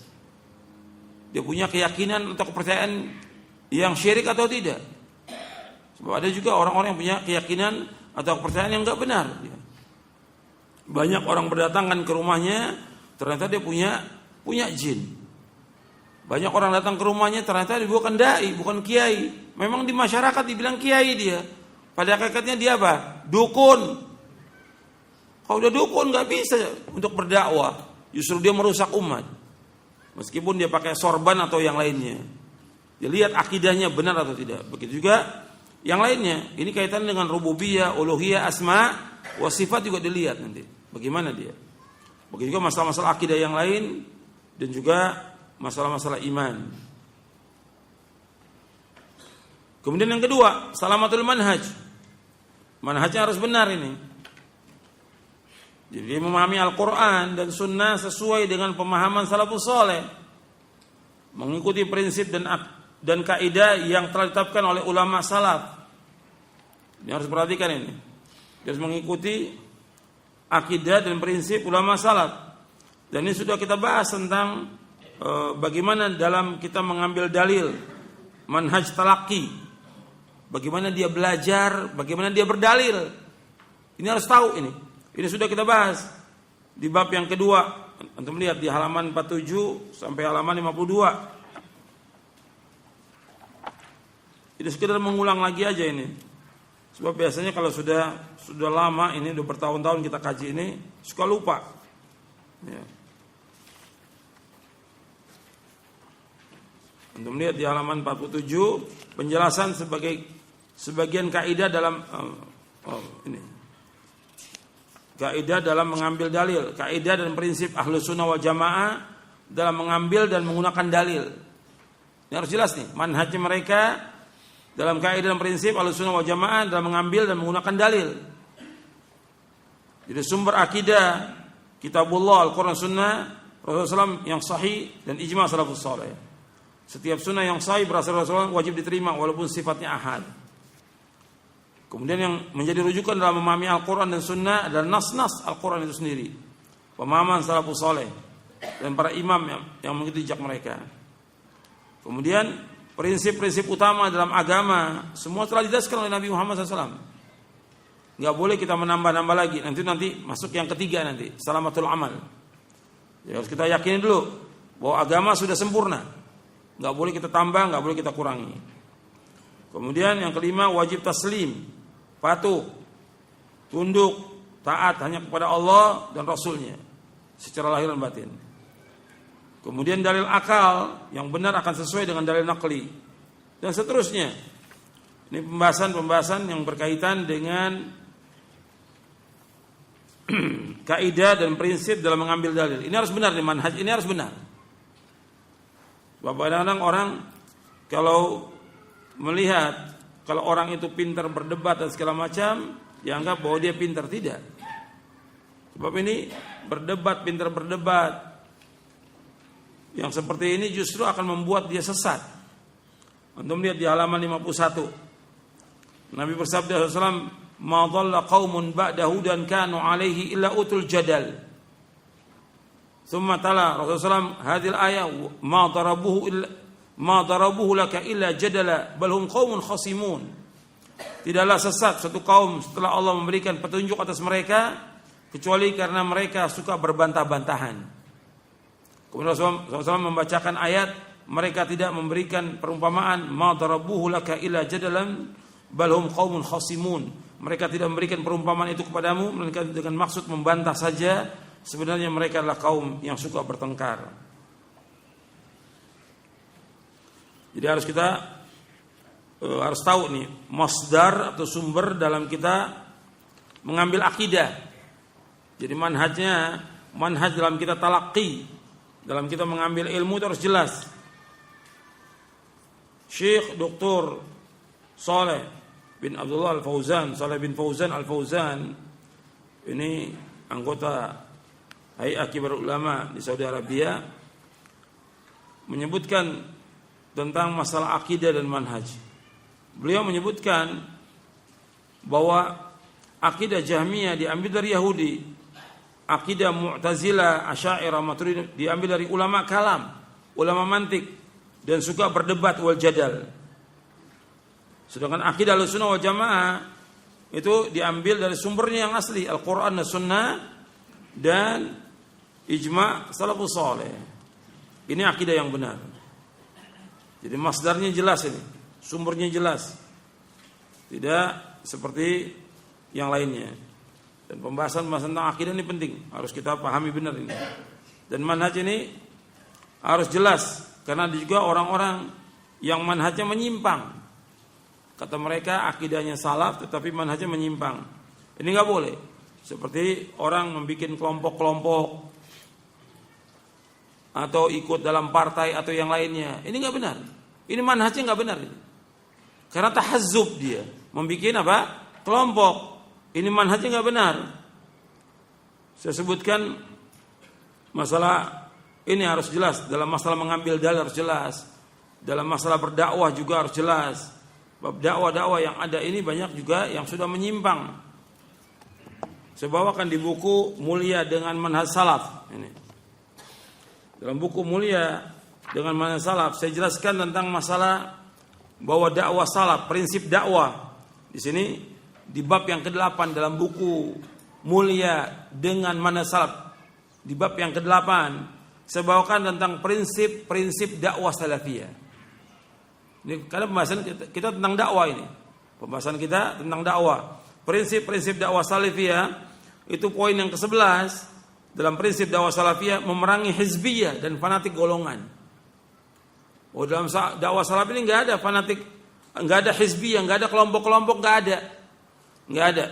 Dia punya keyakinan atau kepercayaan yang syirik atau tidak. Sebab ada juga orang-orang yang punya keyakinan atau kepercayaan yang enggak benar. Banyak orang berdatangan ke rumahnya, ternyata dia punya jin. Banyak orang datang ke rumahnya, ternyata dia bukan dai, bukan kiai. Memang di masyarakat dibilang kiai dia. Pada hakikatnya dia apa? Dukun. Kalau udah dukun nggak bisa untuk berdakwah, justru dia merusak umat. Meskipun dia pakai sorban atau yang lainnya, dia lihat akidahnya benar atau tidak. Begitu juga yang lainnya. Ini kaitan dengan rububiyah, uluhiyah, asma, wa sifat juga dilihat nanti. Bagaimana dia? Begitu juga masalah-masalah akidah yang lain dan juga masalah-masalah iman. Kemudian yang kedua, salamatul manhaj. Manhajnya harus benar ini. Jadi dia memahami Al-Quran dan Sunnah sesuai dengan pemahaman salafus saleh, mengikuti prinsip dan kaidah yang telah ditetapkan oleh ulama salaf. Ini harus perhatikan ini. Dia harus mengikuti akidah dan prinsip ulama salaf. Dan ini sudah kita bahas tentang bagaimana dalam kita mengambil dalil, manhaj talaqi, bagaimana dia belajar, bagaimana dia berdalil. Ini harus tahu ini. Ini sudah kita bahas di bab yang kedua. Antum lihat di halaman 47 sampai halaman 52. Ini sekedar mengulang lagi aja ini. Sebab biasanya kalau sudah lama ini, udah bertahun-tahun kita kaji ini, suka lupa. Ya. Antum lihat di halaman 47 penjelasan sebagian kaidah dalam ini. Kaidah dalam mengambil dalil, kaidah dan prinsip Ahlus Sunnah wal Jamaah dalam mengambil dan menggunakan dalil. Ini harus jelas nih, manhajnya mereka dalam kaidah dan prinsip Ahlus Sunnah wal Jamaah dalam mengambil dan menggunakan dalil. Jadi sumber akidah kitabullah, Al-Quran, Sunnah Rasulullah SAW yang sahih dan ijma' salafus saleh. Setiap sunnah yang sahih berasal dari Rasulullah wajib diterima walaupun sifatnya ahad. Kemudian yang menjadi rujukan dalam memahami Al-Quran dan Sunnah adalah nas-nas Al-Quran itu sendiri, pemahaman salafus saleh dan para imam yang mengikuti jejak mereka. Kemudian prinsip-prinsip utama dalam agama semua telah dijelaskan oleh Nabi Muhammad SAW. Nggak boleh kita menambah-nambah lagi. Nanti masuk yang ketiga nanti, salamatul amal. Ya, harus kita yakini dulu bahwa agama sudah sempurna. Nggak boleh kita tambah, nggak boleh kita kurangi. Kemudian yang kelima, wajib taslim, patuh, tunduk, taat hanya kepada Allah dan Rasulnya secara lahir dan batin. Kemudian dalil akal yang benar akan sesuai dengan dalil nakli dan seterusnya. Ini pembahasan-pembahasan yang berkaitan dengan kaidah dan prinsip dalam mengambil dalil. Ini harus benar nih, manhaj ini harus benar. Bapak, kadang-kadang orang kalau melihat kalau orang itu pintar berdebat dan segala macam, dianggap bahwa dia pintar. Tidak. Sebab ini berdebat, pintar berdebat yang seperti ini justru akan membuat dia sesat. Antum lihat di halaman 51. Nabi bersabda SAW, "Ma dhalla qaumun ba'da hudan kanu 'alaihi illa utul jadal." Thumma tala Rasulullah hadhil ayat, "Ma darabuhu laka illa jadala bal hum qaumun khasimun." Tidaklah sesat satu kaum setelah Allah memberikan petunjuk atas mereka kecuali karena mereka suka berbantah-bantahan. Kemudian Rasulullah SAW membacakan ayat, mereka tidak memberikan perumpamaan, "Ma darabuhu laka illa jadalan bal hum qaumun khasimun." Mereka tidak memberikan perumpamaan itu kepadamu melainkan dengan maksud membantah saja. Sebenarnya mereka adalah kaum yang suka bertengkar. Jadi kita harus tahu nih masdar atau sumber dalam kita mengambil akidah. Jadi manhaj dalam kita talaqi, dalam kita mengambil ilmu itu harus jelas. Syekh Dr. Saleh bin Abdullah Al-Fauzan, Saleh bin Fauzan Al-Fauzan, ini anggota Hay'ah Kibar Ulama di Saudi Arabia, menyebutkan tentang masalah akidah dan manhaj. Beliau menyebutkan bahwa akidah Jahmiyah diambil dari Yahudi, akidah Mu'tazilah, Asy'ariyah, Maturidiyah diambil dari ulama kalam, ulama mantik dan suka berdebat wal jadal. Sedangkan akidah Ahlussunnah wal Jamaah itu diambil dari sumbernya yang asli, Al-Qur'an dan Sunnah dan ijma' salafus saleh. Ini akidah yang benar. Jadi masdarnya jelas ini, sumbernya jelas. Tidak seperti yang lainnya. Dan pembahasan tentang akidah ini penting, harus kita pahami benar ini. Dan manhaj ini harus jelas karena ada juga orang-orang yang manhajnya menyimpang. Kata mereka akidahnya salaf tetapi manhajnya menyimpang. Ini enggak boleh. Seperti orang membuat kelompok-kelompok atau ikut dalam partai atau yang lainnya. Ini enggak benar. Ini manhajnya enggak benar ini. Karena tahazzub dia, membuat apa? Kelompok. Ini manhajnya enggak benar. Saya sebutkan masalah ini harus jelas, dalam masalah mengambil dalil harus jelas. Dalam masalah berdakwah juga harus jelas. Bab dakwah-dakwah yang ada ini banyak juga yang sudah menyimpang. Saya bawakan di buku Mulia dengan Manhaj Salaf ini. Dalam buku Mulia dengan Manhaj Salaf saya jelaskan tentang masalah bahwa dakwah salaf, prinsip dakwah. Di sini di bab yang ke-8 dalam buku Mulia dengan Manhaj Salaf, di bab yang ke-8 saya bawakan tentang prinsip-prinsip dakwah salafiyah. Ini karena pembahasan kita tentang dakwah ini. Pembahasan kita tentang dakwah. Prinsip-prinsip dakwah salafiyah itu poin yang ke-11 dalam prinsip dakwah salafiyah, memerangi hizbiyah dan fanatik golongan. Oh, dalam dakwah salaf ini enggak ada fanatik, enggak ada hizbiyah, enggak ada kelompok-kelompok, enggak ada.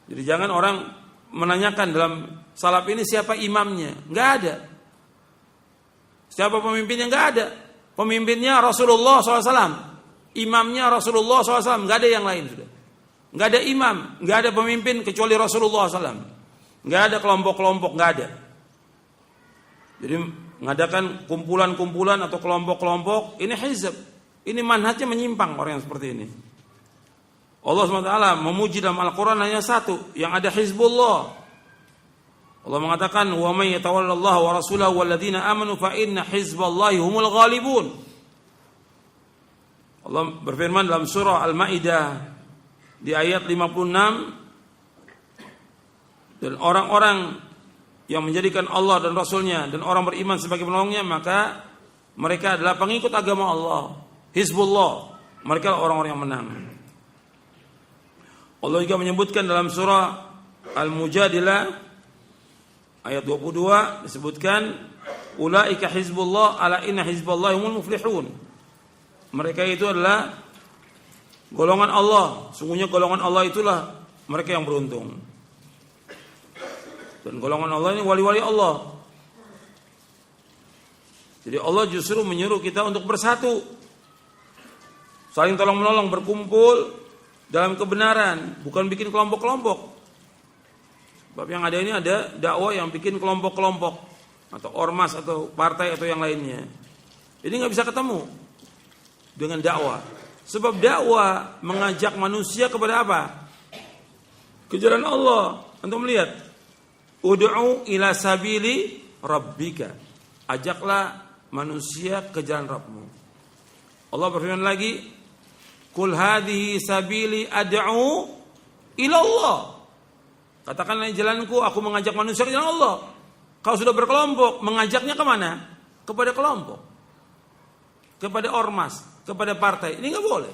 Jadi jangan orang menanyakan dalam salaf ini siapa imamnya, enggak ada. Siapa pemimpinnya, enggak ada. Pemimpinnya Rasulullah SAW, imamnya Rasulullah SAW, nggak ada yang lain sudah. nggak ada imam, nggak ada pemimpin kecuali Rasulullah SAW. Nggak ada kelompok-kelompok, nggak ada. Jadi mengadakan kumpulan-kumpulan atau kelompok-kelompok, ini hizb. Ini manhajnya menyimpang orang yang seperti ini. Allah SWT memuji dalam Al-Quran hanya satu, yang ada Hizbullah. Allah mengatakan, wa may yatawallallaha wa rasulahu walladzina amanu fa inna hizballahi humul ghalibun. Allah berfirman dalam surah Al-Maidah di ayat 56, dan orang-orang yang menjadikan Allah dan Rasulnya dan orang beriman sebagai penolongnya, maka mereka adalah pengikut agama Allah, Hizbullah. Mereka adalah orang-orang yang menang. Allah juga menyebutkan dalam surah Al-Mujadilah ayat 22 disebutkan, ulaika hizbullah ala inna hizballahi humul muflihun. Mereka itu adalah golongan Allah, sungguhnya golongan Allah itulah mereka yang beruntung. Dan golongan Allah ini wali-wali Allah. Jadi Allah justru menyuruh kita untuk bersatu, saling tolong-menolong, berkumpul dalam kebenaran, bukan bikin kelompok-kelompok. Sebab yang ada ini ada dakwah yang bikin kelompok-kelompok atau ormas atau partai atau yang lainnya. Ini nggak bisa ketemu dengan dakwah. Sebab dakwah mengajak manusia kepada apa? Ke jalan Allah. Antum melihat, ud'u ila sabili rabbika. Ajaklah manusia ke jalan Rabbmu. Allah berfirman lagi, Qul hadhihi sabili ad'u ila Allah. Katakanlah jalanku, aku mengajak manusia ke jalan Allah. Kalau sudah berkelompok, mengajaknya kemana? Kepada kelompok, kepada ormas, kepada partai. Ini nggak boleh.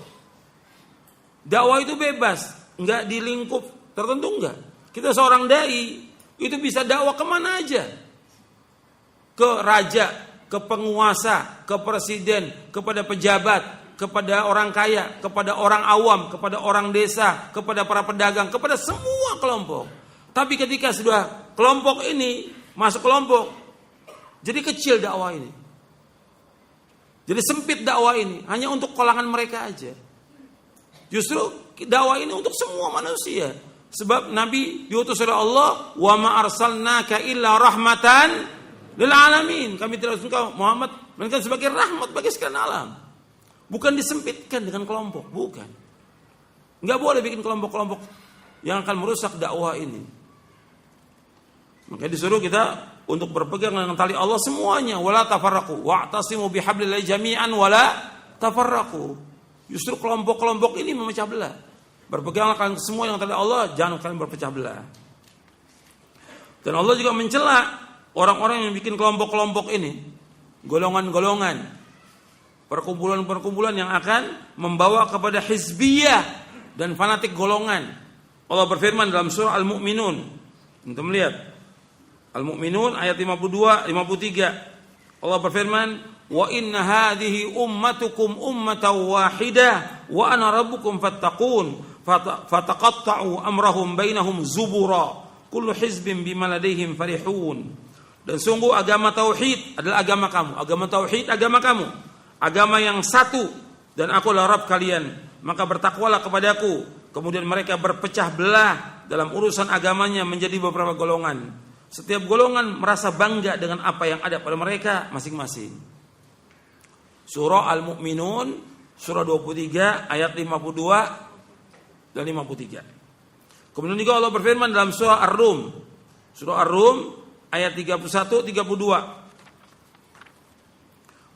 Dakwah itu bebas, nggak di lingkup tertentu, nggak. Kita seorang dai itu bisa dakwah kemana aja, ke raja, ke penguasa, ke presiden, kepada pejabat, kepada orang kaya, kepada orang awam, kepada orang desa, kepada para pedagang, kepada semua kelompok. Tapi ketika sudah kelompok ini masuk kelompok, jadi kecil dakwah ini. Jadi sempit dakwah ini, hanya untuk kalangan mereka aja. Justru dakwah ini untuk semua manusia. Sebab Nabi diutus oleh Allah, wa ma arsalnaka illa rahmatan lil alamin. Kami tidak utus Muhammad melainkan sebagai rahmat bagi sekalian alam. Bukan disempitkan dengan kelompok, bukan. Enggak boleh bikin kelompok-kelompok yang akan merusak dakwah ini. Maka disuruh kita untuk berpegang dengan tali Allah semuanya, wala tafarraqu wa'tasimu bihablillahi jami'an wala tafarraqu. Justru kelompok-kelompok ini memecah belah. Berpeganglah kalian semua dengan tali Allah, jangan kalian berpecah belah. Dan Allah juga mencela orang-orang yang bikin kelompok-kelompok ini, golongan-golongan, perkumpulan-perkumpulan yang akan membawa kepada hizbiyah dan fanatik golongan. Allah berfirman dalam surah Al-Mu'minun. Untuk melihat Al-Mu'minun ayat 52, 53. Allah berfirman, "Wa inna hadhihi ummatukum ummatan wahidah wa ana rabbukum fattaqun fataqatta'u amrahum bainahum zubura kullu hizbin bima ladaihim farihun." Dan sungguh agama tauhid adalah agama kamu. Agama tauhid agama kamu. Agama yang satu, dan aku adalah Rabb kalian, maka bertakwalah kepadaku. Kemudian mereka berpecah belah dalam urusan agamanya menjadi beberapa golongan. Setiap golongan merasa bangga dengan apa yang ada pada mereka masing-masing. Surah Al-Mu'minun, surah 23 ayat 52 dan 53. Kemudian juga Allah berfirman dalam surah Ar-Rum, surah Ar-Rum ayat 31 32.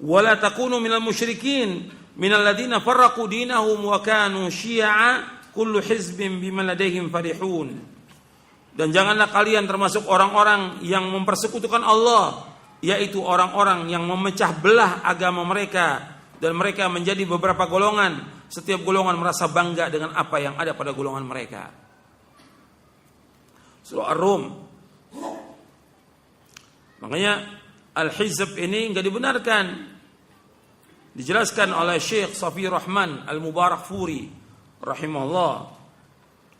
Wala takunu minal musyrikin minal ladzina farraqu dinahum wa kanu syi'a kullu hizbin bima ladaihim farihun. Dan janganlah kalian termasuk orang-orang yang mempersekutukan Allah, yaitu orang-orang yang memecah belah agama mereka dan mereka menjadi beberapa golongan. Setiap golongan merasa bangga dengan apa yang ada pada golongan mereka. Surah Ar-Rum. Makanya al-hizb ini enggak dibenarkan. Dijelaskan oleh Syekh Safi Rahman Al-Mubarakfuri rahimahullah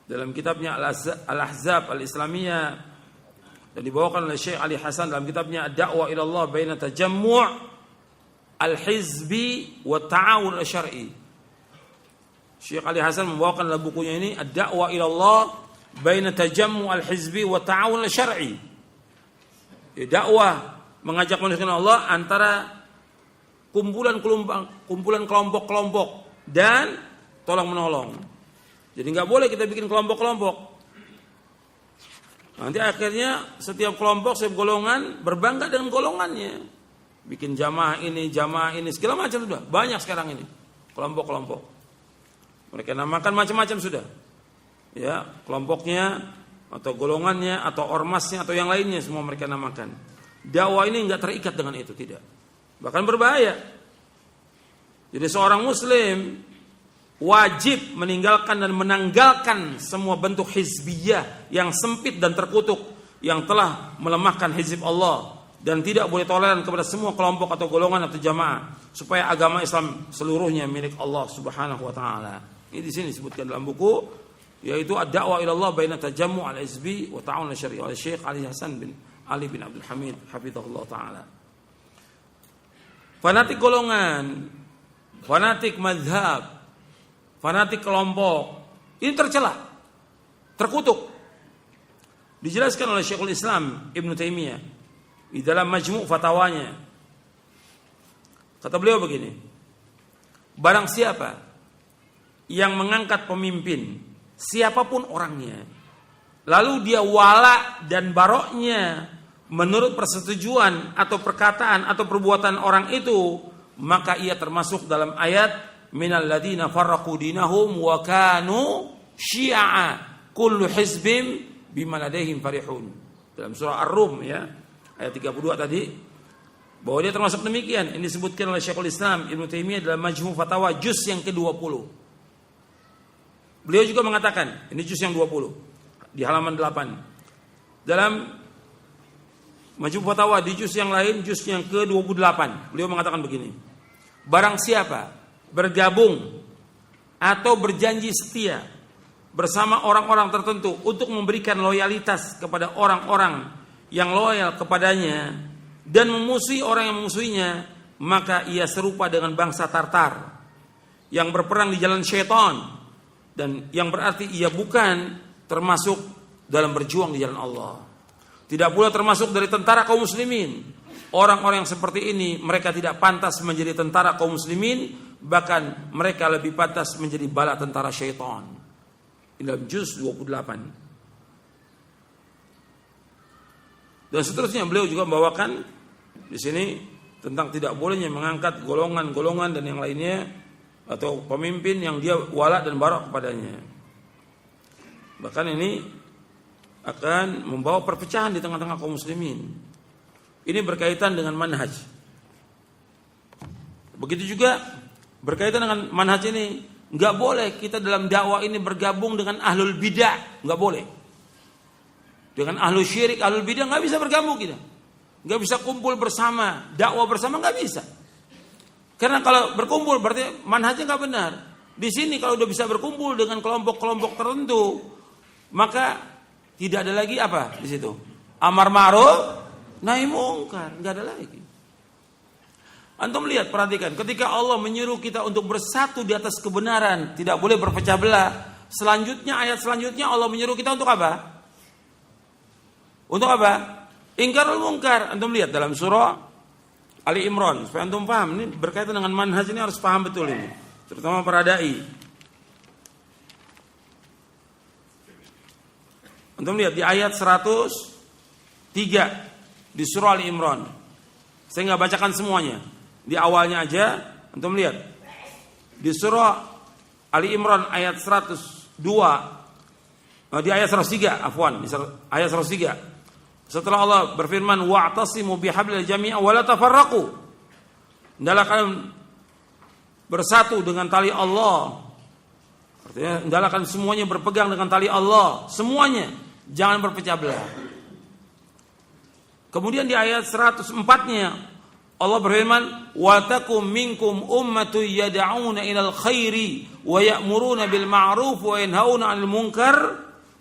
dalam kitabnya Al-Ahzab Al-Islamiyah, dan dibawakan oleh Syekh Ali Hasan dalam kitabnya Ad-Da'wah ila Allah baina tajammu' al-hizbi wa ta'awun al-syar'i. Syekh Ali Hasan membawakan dalam bukunya ini Ad-Da'wah ila Allah baina tajammu al-hizbi wa ta'awun al-syar'i. Dakwah mengajak manusia kepada Allah antara kumpulan kelompok-kelompok dan tolong menolong. Jadi nggak boleh kita bikin kelompok-kelompok. Nanti akhirnya setiap kelompok, setiap golongan berbangga dengan golongannya. Bikin jamaah ini, segala macam sudah. Banyak sekarang ini kelompok-kelompok. Mereka namakan macam-macam sudah. Ya, kelompoknya atau golongannya atau ormasnya atau yang lainnya semua mereka namakan. Dakwah ini enggak terikat dengan itu, tidak. Bahkan berbahaya. Jadi seorang muslim wajib meninggalkan dan menanggalkan semua bentuk hizbiyah yang sempit dan terkutuk yang telah melemahkan hizib Allah, dan tidak boleh toleran kepada semua kelompok atau golongan atau jamaah, supaya agama Islam seluruhnya milik Allah Subhanahu wa taala. Ini di sini disebutkan dalam buku, yaitu Ad-Da'wah ila Allah baina tajammu' al-hizbi wa ta'awun al-syar'i oleh Syekh Ali Hasan bin Ali bin Abdul Hamid hafizahullah taala. Fanatik golongan, fanatik mazhab, fanatik kelompok, ini tercela, terkutuk. Dijelaskan oleh Syekhul Islam Ibn Taimiyah di dalam Majmu' Fatawanya. Kata beliau begini, barang siapa yang mengangkat pemimpin, siapapun orangnya, lalu dia wala dan baroknya menurut persetujuan atau perkataan atau perbuatan orang itu, maka ia termasuk dalam ayat minal ladzina farraqu dinahum wa kanu syi'a kullu hizbin bima ladaihim farihun. Dalam surah Ar-Rum ya, ayat 32 tadi, bahwa dia termasuk demikian. Ini disebutkan oleh Syekhul Islam Ibn Taimiyah dalam Majmu' Fatawa juz yang ke-20. Beliau juga mengatakan, ini juz yang 20 di halaman 8. Dalam Majmu' Fatawa di juz yang lain, juz yang ke-28, beliau mengatakan begini, barang siapa bergabung atau berjanji setia bersama orang-orang tertentu untuk memberikan loyalitas kepada orang-orang yang loyal kepadanya dan memusuhi orang yang memusuhinya, maka ia serupa dengan bangsa Tartar yang berperang di jalan syaitan, dan yang berarti ia bukan termasuk dalam berjuang di jalan Allah. Tidak pula termasuk dari tentara kaum muslimin. Orang-orang yang seperti ini, mereka tidak pantas menjadi tentara kaum muslimin, bahkan mereka lebih pantas menjadi bala tentara syaitan. Ini dalam juz 28. Dan seterusnya beliau juga membawakan di sini tentang tidak bolehnya mengangkat golongan-golongan dan yang lainnya atau pemimpin yang dia wala dan barok kepadanya. Bahkan ini akan membawa perpecahan di tengah-tengah kaum muslimin. Ini berkaitan dengan manhaj. Begitu juga berkaitan dengan manhaj ini, enggak boleh kita dalam dakwah ini bergabung dengan ahlul bidah, enggak boleh. Dengan ahlul syirik, ahlul bidah enggak bisa bergabung kita. Enggak bisa kumpul bersama, dakwah bersama enggak bisa. Karena kalau berkumpul berarti manhajnya enggak benar. Di sini kalau udah bisa berkumpul dengan kelompok-kelompok tertentu, maka tidak ada lagi apa di situ? Amar ma'ruf, nahi mungkar, enggak ada lagi. Antum lihat, perhatikan, ketika Allah menyuruh kita untuk bersatu di atas kebenaran, tidak boleh berpecah belah. Selanjutnya, ayat selanjutnya Allah menyuruh kita untuk apa? Untuk apa? Ingkarul mungkar. Antum lihat dalam surah Ali Imran, supaya antum paham, ini berkaitan dengan manhaj, ini harus paham betul ini, terutama para dai. Antum lihat di ayat 103 di surah Ali Imran. Saya enggak bacakan semuanya. Di awalnya aja antum lihat. Di surah Ali Imran ayat 102, di ayat 103, afwan, ayat 103. Setelah Allah berfirman wa'tasimu bihablil jami'a wa la tafarraqu. Hendaklah kalian bersatu dengan tali Allah. Artinya hendaklah kalian semuanya berpegang dengan tali Allah, semuanya, jangan berpecah belah. Kemudian di ayat 104-nya Allah berfirman wa takum minkum ummatun yad'una ilal khairi wa ya'muruna bil ma'ruf wa yanhauna 'anil munkar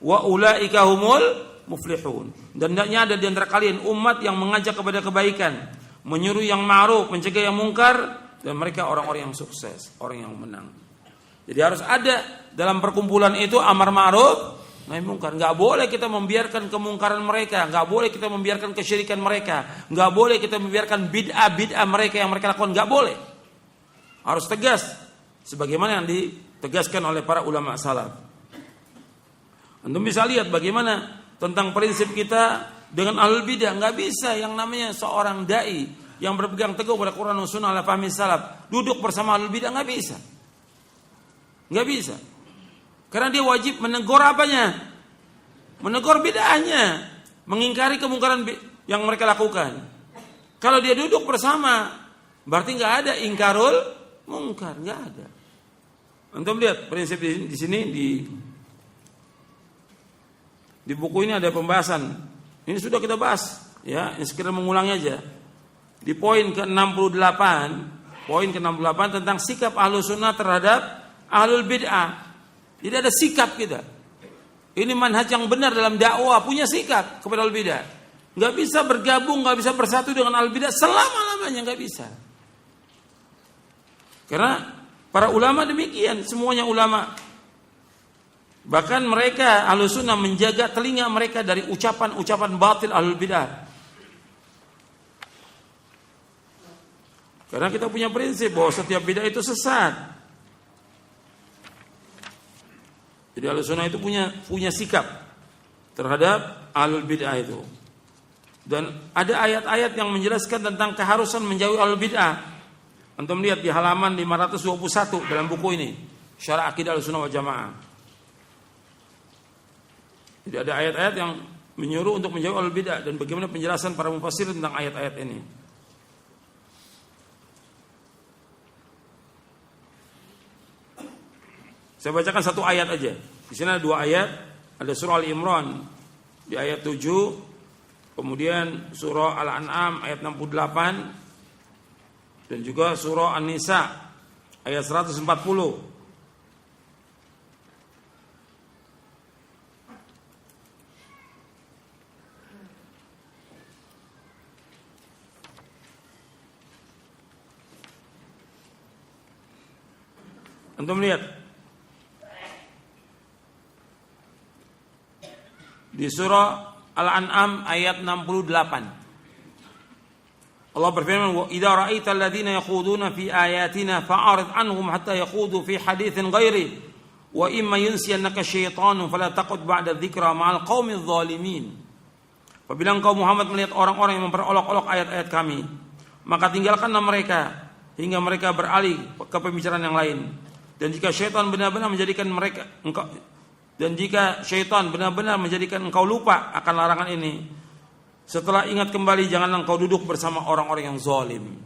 wa ulaika humul muflihun. Dan hendaknya ada di antara kalian umat yang mengajak kepada kebaikan, menyuruh yang ma'ruf, mencegah yang mungkar, dan mereka orang-orang yang sukses, orang yang menang. Jadi harus ada dalam perkumpulan itu amar ma'ruf nahi munkar. Enggak boleh kita membiarkan kemungkaran mereka, enggak boleh kita membiarkan kesyirikan mereka, enggak boleh kita membiarkan bid'ah mereka yang mereka lakukan, enggak boleh. Harus tegas sebagaimana yang ditegaskan oleh para ulama salaf. Antum bisa lihat bagaimana tentang prinsip kita dengan ahlul bidah. Enggak bisa yang namanya seorang dai yang berpegang teguh pada Quran dan Sunnah ala fahmi salaf duduk bersama ahlul bidah, enggak bisa. Enggak bisa. Karena dia wajib menegur apanya? Menegur bid'ahnya, mengingkari kemungkaran yang mereka lakukan. Kalau dia duduk bersama, berarti enggak ada ingkarul mungkar, enggak ada. Antum lihat prinsip di sini di buku ini ada pembahasan. Ini sudah kita bahas, ya, ini sekedar mengulangi aja. Di poin ke-68, tentang sikap Ahlus Sunnah terhadap Ahlul Bid'ah. Jadi ada sikap kita. Ini manhaj yang benar dalam dakwah, punya sikap kepada Ahlul Bid'ah. Enggak bisa bergabung, enggak bisa bersatu dengan Ahlul Bid'ah selama-lamanya, enggak bisa. Karena para ulama demikian, semuanya ulama. Bahkan mereka Ahlus Sunnah menjaga telinga mereka dari ucapan-ucapan batil Ahlul Bid'ah. Karena kita punya prinsip bahwa setiap bid'ah itu sesat. Jadi Ahlus Sunnah itu punya sikap terhadap Ahlul Bid'ah itu. Dan ada ayat-ayat yang menjelaskan tentang keharusan menjauhi Ahlul Bid'ah. Antum lihat di halaman 521 dalam buku ini, Syarah Aqidah Ahlus Sunnah wal Jamaah. Jadi ada ayat-ayat yang menyuruh untuk menjauhi Ahlul Bid'ah dan bagaimana penjelasan para mufassir tentang ayat-ayat ini. Saya bacakan satu ayat aja. Di sini ada dua ayat. Ada surah Al-Imran di ayat 7, kemudian surah Al-An'am ayat 68, dan juga surah An-Nisa ayat 140. Antum lihat di surah Al-An'am ayat 68. Allah berfirman, "Wa idza ra'aital ladzina yakhuduna fi ayatina fa'arid 'anhum hatta yakhudu fi haditsin ghairi wa imma yunsiyannaka syaitanu fala taqud ba'da dzikra ma'al qaumidz zalimin." Apabila engkau Muhammad melihat orang-orang yang memperolok-olok ayat-ayat kami, maka tinggalkanlah mereka hingga mereka beralih ke pembicaraan yang lain. Dan jika syaitan benar-benar menjadikan engkau lupa akan larangan ini, setelah ingat kembali janganlah engkau duduk bersama orang-orang yang zalim.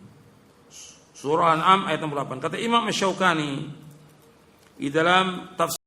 Surah Al-An'am ayat 68. Kata Imam Asy-Syaukani di dalam tafsir